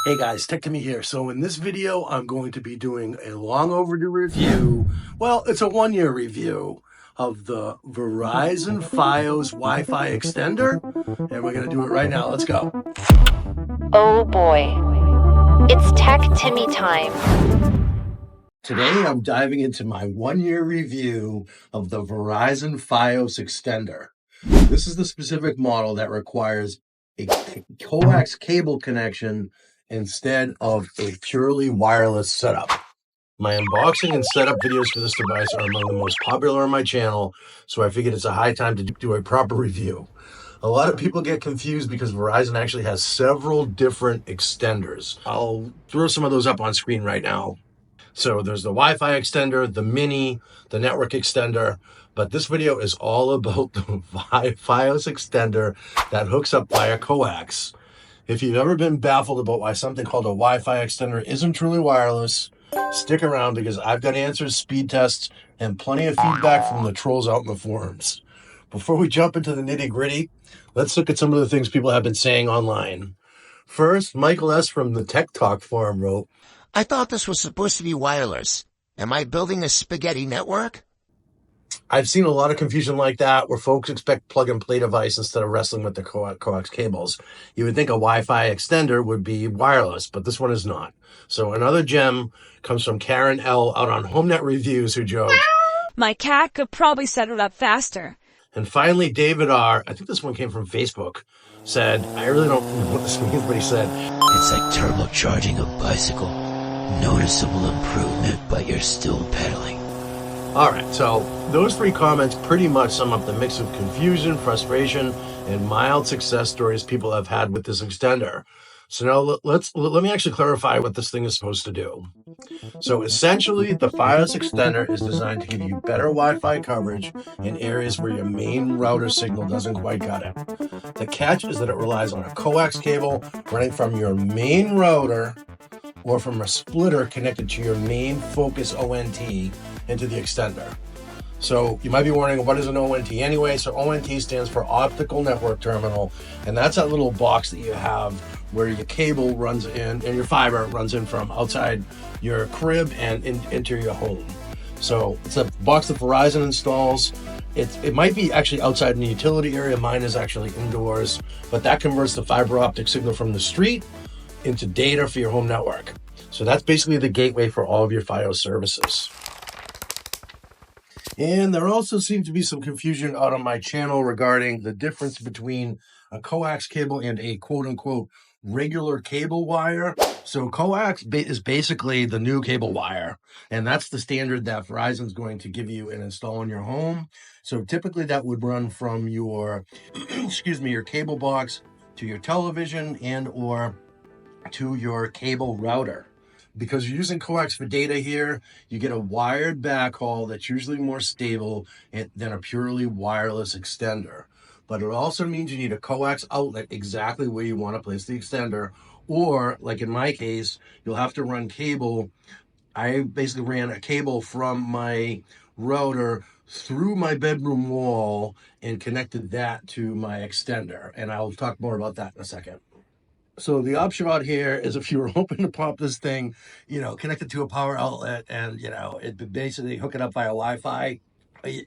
Hey guys, Tech Timmy here. So in this video, I'm going to be doing a long overdue review. Well, it's a 1-year review of the Verizon Fios Wi-Fi Extender. And we're going to do it right now. Let's go. Oh boy, it's Tech Timmy time. Today, I'm diving into my 1-year review of the Verizon Fios Extender. This is the specific model that requires a coax cable connection instead of a purely wireless setup. My unboxing and setup videos for this device are among the most popular on my channel, so I figured it's a high time to do a proper review. A lot of people get confused because Verizon actually has several different extenders. I'll throw some of those up on screen right now. So there's the Wi-Fi extender, the mini, the network extender, but this video is all about the Fios extender that hooks up via coax. If you've ever been baffled about why something called a Wi-Fi extender isn't truly wireless, stick around because I've got answers, speed tests, and plenty of feedback from the trolls out in the forums. Before we jump into the nitty-gritty, let's look at some of the things people have been saying online. First, Michael S. from the Tech Talk forum wrote, I thought this was supposed to be wireless. Am I building a spaghetti network? I've seen a lot of confusion like that where folks expect plug-and-play device instead of wrestling with the coax cables. You would think a Wi-Fi extender would be wireless, but this one is not. So another gem comes from Karen L. out on HomeNet Reviews who joked, my cat could probably set it up faster. And finally, David R., I think this one came from Facebook, said, I really don't know what this means, but he said, it's like turbocharging a bicycle. Noticeable improvement, but you're still pedaling. All right, so those three comments pretty much sum up the mix of confusion, frustration, and mild success stories people have had with this extender. So now let me actually clarify what this thing is supposed to do. So essentially, the Fios extender is designed to give you better Wi-Fi coverage in areas where your main router signal doesn't quite got it. The catch is that it relies on a coax cable running from your main router or from a splitter connected to your main focus ONT into the extender. So you might be wondering, what is an ONT anyway? So ONT stands for Optical Network Terminal, and that's that little box that you have where your cable runs in and your fiber runs in from outside your crib and into your home. So it's a box that Verizon installs. It might be actually outside in the utility area. Mine is actually indoors, but that converts the fiber optic signal from the street into data for your home network. So that's basically the gateway for all of your Fios services. And there also seems to be some confusion out on my channel regarding the difference between a coax cable and a quote-unquote regular cable wire. So coax is basically the new cable wire, and that's the standard that Verizon is going to give you and install in your home. So typically that would run from your, your cable box to your television and or to your cable router. Because you're using coax for data here, you get a wired backhaul that's usually more stable than a purely wireless extender. But it also means you need a coax outlet exactly where you want to place the extender, or like in my case, you'll have to run cable. I basically ran a cable from my router through my bedroom wall and connected that to my extender. And I'll talk more about that in a second. So the option out here is if you were hoping to pop this thing, connect it to a power outlet and, it basically hook it up via Wi-Fi,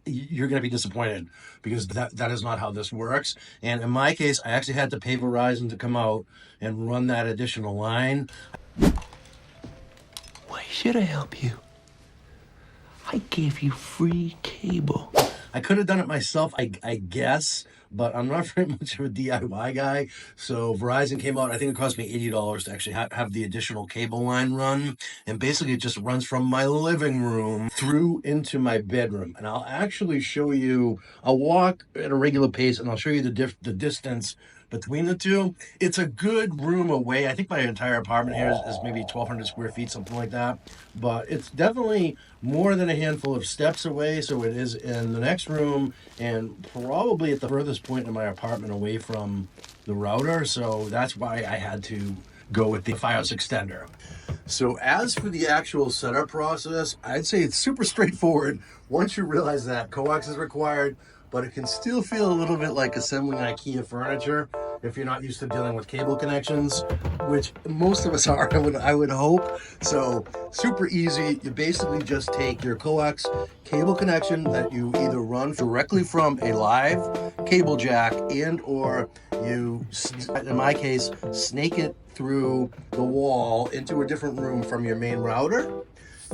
you're going to be disappointed because that is not how this works. And in my case, I actually had to pay Verizon to come out and run that additional line. Why should I help you? I gave you free cable. I could have done it myself, I guess, but I'm not very much of a DIY guy. So Verizon came out, I think it cost me $80 to actually have the additional cable line run. And basically it just runs from my living room through into my bedroom. And I'll actually show you, I'll walk at a regular pace and I'll show you the distance between the two. It's a good room away. I think my entire apartment here is maybe 1,200 square feet, something like that. But it's definitely more than a handful of steps away. So it is in the next room and probably at the furthest point in my apartment away from the router. So that's why I had to go with the Fios extender. So as for the actual setup process, I'd say it's super straightforward once you realize that coax is required, but it can still feel a little bit like assembling IKEA furniture. if you're not used to dealing with cable connections, which most of us are, I would hope. So super easy. You basically just take your coax cable connection that you either run directly from a live cable jack and or you, in my case, snake it through the wall into a different room from your main router.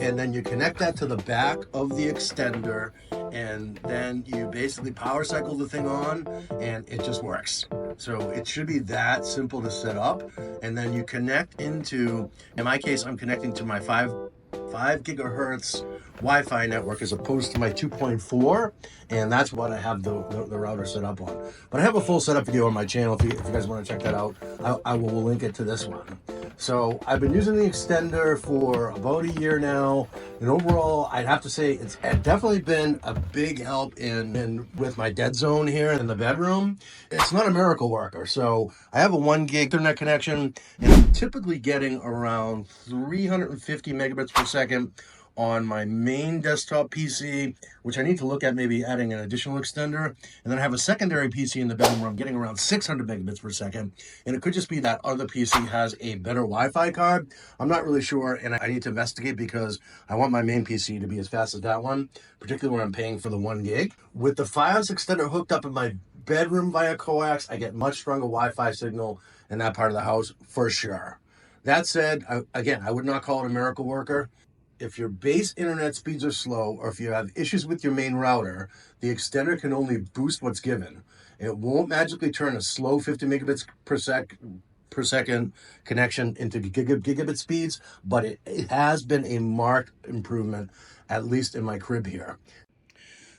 And then you connect that to the back of the extender, and then you basically power cycle the thing on, and it just works. So it should be that simple to set up. And then you connect into, in my case, I'm connecting to my 5 gigahertz Wi-Fi network as opposed to my 2.4, and that's what I have the router set up on. But I have a full setup video on my channel if you guys want to check that out. I will link it to this one. So I've been using the extender for about a year now, and overall I'd have to say it's definitely been a big help in with my dead zone here in the bedroom. It's not a miracle worker, so I have a 1 gig internet connection, and I'm typically getting around 350 megabits per second on my main desktop PC, which I need to look at maybe adding an additional extender. And then I have a secondary PC in the bedroom where I'm getting around 600 megabits per second. And it could just be that other PC has a better Wi-Fi card. I'm not really sure, and I need to investigate because I want my main PC to be as fast as that one, particularly when I'm paying for the 1 gig. With the Fios extender hooked up in my bedroom via coax, I get much stronger Wi-Fi signal in that part of the house for sure. That said, again, I would not call it a miracle worker. If your base internet speeds are slow, or if you have issues with your main router, the extender can only boost what's given. It won't magically turn a slow 50 megabits per second connection into gigabit speeds, but it has been a marked improvement, at least in my crib here.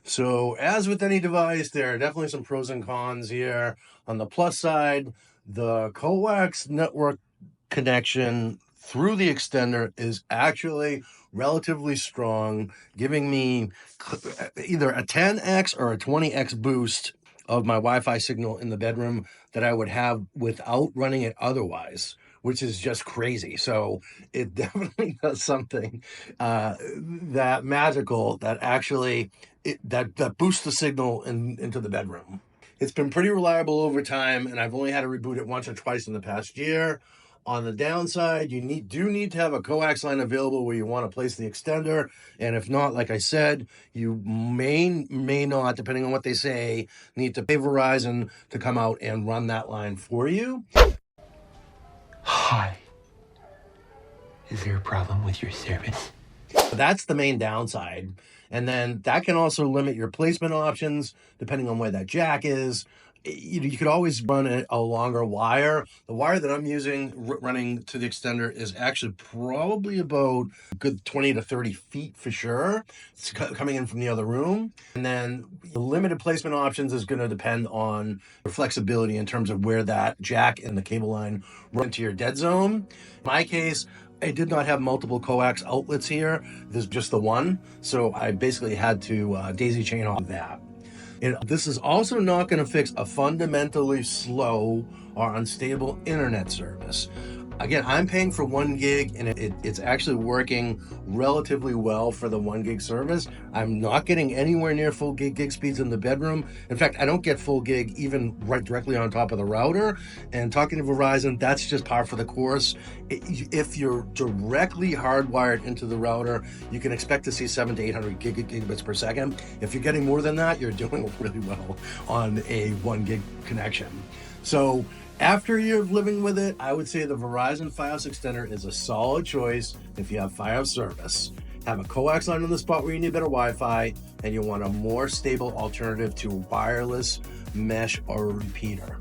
So as with any device, there are definitely some pros and cons here. On the plus side, the coax network connection through the extender is actually relatively strong, giving me either a 10x or a 20x boost of my Wi-Fi signal in the bedroom that I would have without running it otherwise, which is just crazy. So it definitely does something that magical that actually that boosts the signal into the bedroom. It's been pretty reliable over time, and I've only had to reboot it once or twice in the past year. On the downside, you do need to have a coax line available where you want to place the extender. And if not, like I said, you may not, depending on what they say, need to pay Verizon to come out and run that line for you. Hi. Is there a problem with your service? That's the main downside. And then that can also limit your placement options depending on where that jack is. You could always run a longer wire. The wire that I'm using running to the extender is actually probably about a good 20 to 30 feet for sure. It's coming in from the other room. And then the limited placement options is going to depend on your flexibility in terms of where that jack and the cable line run to your dead zone. In my case, I did not have multiple coax outlets here. There's just the one. So I basically had to daisy chain off that. And this is also not going to fix a fundamentally slow or unstable internet service. Again, I'm paying for 1 gig, and it's actually working relatively well for the 1 gig service. I'm not getting anywhere near full gig speeds in the bedroom. In fact, I don't get full gig even right directly on top of the router. And talking to Verizon, that's just par for the course. If you're directly hardwired into the router, you can expect to see 700 to 800 gigabits per second. If you're getting more than that, you're doing really well on a 1 gig connection. So after you're living with it, I would say the Verizon Fios Extender is a solid choice if you have Fios service, have a coax line on the spot where you need better Wi-Fi, and you want a more stable alternative to wireless, mesh, or a repeater.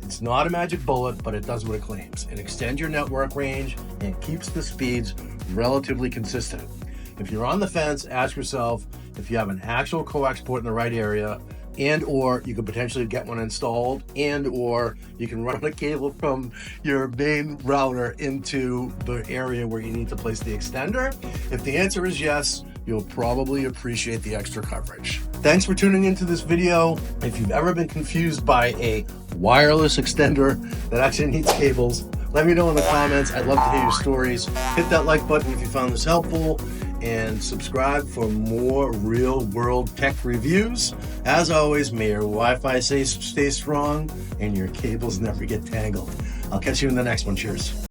It's not a magic bullet, but it does what it claims. It extends your network range and keeps the speeds relatively consistent. If you're on the fence, ask yourself if you have an actual coax port in the right area, and or you could potentially get one installed, and or you can run a cable from your main router into the area where you need to place the extender. If the answer is yes, you'll probably appreciate the extra coverage. Thanks for tuning into this video. If you've ever been confused by a wireless extender that actually needs cables, let me know in the comments. I'd love to hear your stories. Hit that like button if you found this helpful. and subscribe for more real-world tech reviews. As always, may your Wi-Fi stay strong and your cables never get tangled. I'll catch you in the next one. Cheers.